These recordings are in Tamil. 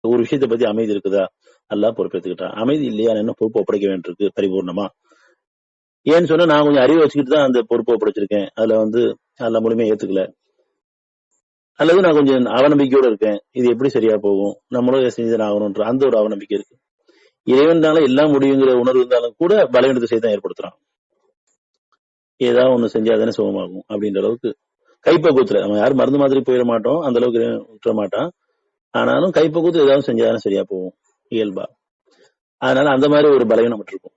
ஒரு விஷயத்தை பத்தி அமைதி இருக்குதா, அல்லாஹ் பொறுப்பேற்றுக்கிட்டான். அமைதி இல்லையா, என்ன பொறுப்பு ஒப்படைக்க வேண்டியிருக்கு பரிபூர்ணமா. ஏன்னு சொன்னா நான் கொஞ்சம் அறிவு வச்சுக்கிட்டு தான் அந்த பொறுப்பை ஒப்படைச்சிருக்கேன். அதுல அல்லாஹ் முழுமையா ஏத்துக்கல. அல்லது நான் கொஞ்சம் அவநம்பிக்கையோட இருக்கேன். இது எப்படி சரியா போகும், நம்மளும் இதை செஞ்சுதான் ஆகணும்ன்ற அந்த ஒரு அவநம்பிக்கை இருக்கு. இறைவனால எல்லாம் முடியுங்கிற உணர்வு இருந்தாலும் கூட பலவீனத்தை செய்தான் ஏற்படுத்துறான். ஏதாவது ஒண்ணு செஞ்சாதானே சுகமாகும் அப்படின்ற அளவுக்கு கைப்பக்குவத்துல நம்ம யாரும் மருந்து மாதிரி போயிட மாட்டோம், அந்த அளவுக்கு விட்டுற மாட்டான். ஆனாலும் கைப்பக்குவத்துல ஏதாவது செஞ்சாதானே சரியா போகும் இயல்பா. அதனால அந்த மாதிரி ஒரு பலவீனம் இருக்கும்.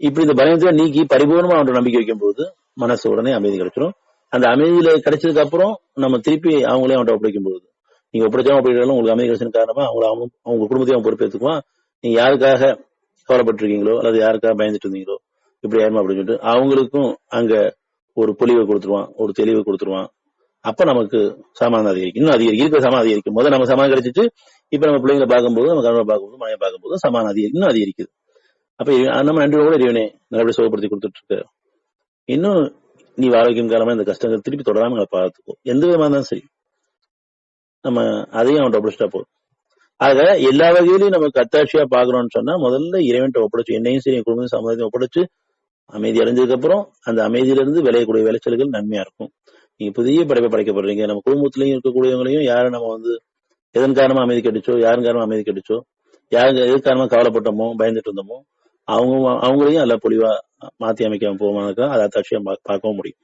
இப்படி இந்த பலவீனத்தை நீக்கி பரிபூர்ணமா அவன் நம்பிக்கை வைக்கும் போது மனசு உடனே அமைதி கிடைச்சிடும். அந்த அமைதியில கிடைச்சதுக்கு அப்புறம் நம்ம திருப்பி அவங்களே அவன்கிட்ட ஒப்படைக்கும் போது, நீங்க ஒப்படைச்சாலும் அப்படின்னாலும் உங்களுக்கு அமைதி கிடைச்சது காரணமா அவங்க குடும்பத்தையும் அவன் பொறுப்பேற்றுக்குவான். நீங்க யாருக்காக கவலைப்பட்டிருக்கீங்களோ அல்லது யாருக்காக பயந்துட்டு இருந்தீங்களோ இப்படி ஆயிருமா அப்படின்னு சொல்லிட்டு அவங்களுக்கும் அங்க ஒரு பொலிவை கொடுத்துருவான், ஒரு தெளிவை கொடுத்துருவான். அப்ப நமக்கு சமாதானம் அதிகரிக்கும், இன்னும் அதிகரிக்கும், இருக்கிற சமாதானம் அதிகரிக்கும். முதல்ல நம்ம சமாதானம் கிடைச்சிட்டு இப்ப நம்ம பிள்ளைங்களை பார்க்கும்போது, நம்ம கணவனை பார்க்கும்போது, மனையை பார்க்கும்போது சமாதானம் அதிகரிக்கும், இன்னும் அதிகரிக்குது. அப்ப நம்ம நன்றியோட இறைவனே நல்லபடியா சுகப்படுத்தி கொடுத்துட்டு இருக்க, இன்னும் நீ ஆரோக்கியம் காலமா இந்த கஷ்டங்கள் திருப்பி தொடராம நம்ம பார்த்துக்கும், எந்த விதமா இருந்தாலும் சரி நம்ம அதையும் அவன்கிட்ட ஒப்படைச்சிட்டா போதும். ஆக எல்லா வகையிலையும் நமக்கு அத்தாட்சியா பாக்குறோம்னு சொன்னா முதல்ல இறைவன்கிட்ட ஒப்படைச்சு, என்னையும் சரி என் குடும்பம் சமுதாயத்தையும் ஒப்படைச்சு அமைதி அடைஞ்சதுக்கு அப்புறம் அந்த அமைதியிலிருந்து விளையக்கூடிய விளைச்சல்கள் நன்மையா இருக்கும். நீங்க புதிய படைப்பை படைக்கப்படுறீங்க. நம்ம குடும்பத்திலையும் இருக்கக்கூடியவங்களையும் யாரும் நம்ம எதன் காரணமா அமைதி கெட்டுச்சோ, யாரும் காரணமா அமைதி கெட்டுச்சோ, யாருக்கு எது காரணமா கவலைப்பட்டோமோ பயந்துட்டு இருந்தோமோ அவங்களையும் அல்ல பொலிவா மாத்தி அமைக்காம போவாங்க. அதை அத்தாட்சியா பார்க்கவும் முடியும்.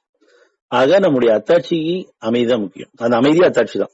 ஆக நம்முடைய அத்தாட்சிக்கு அமைதிதான் முக்கியம். அந்த அமைதியா அத்தாட்சி தான்.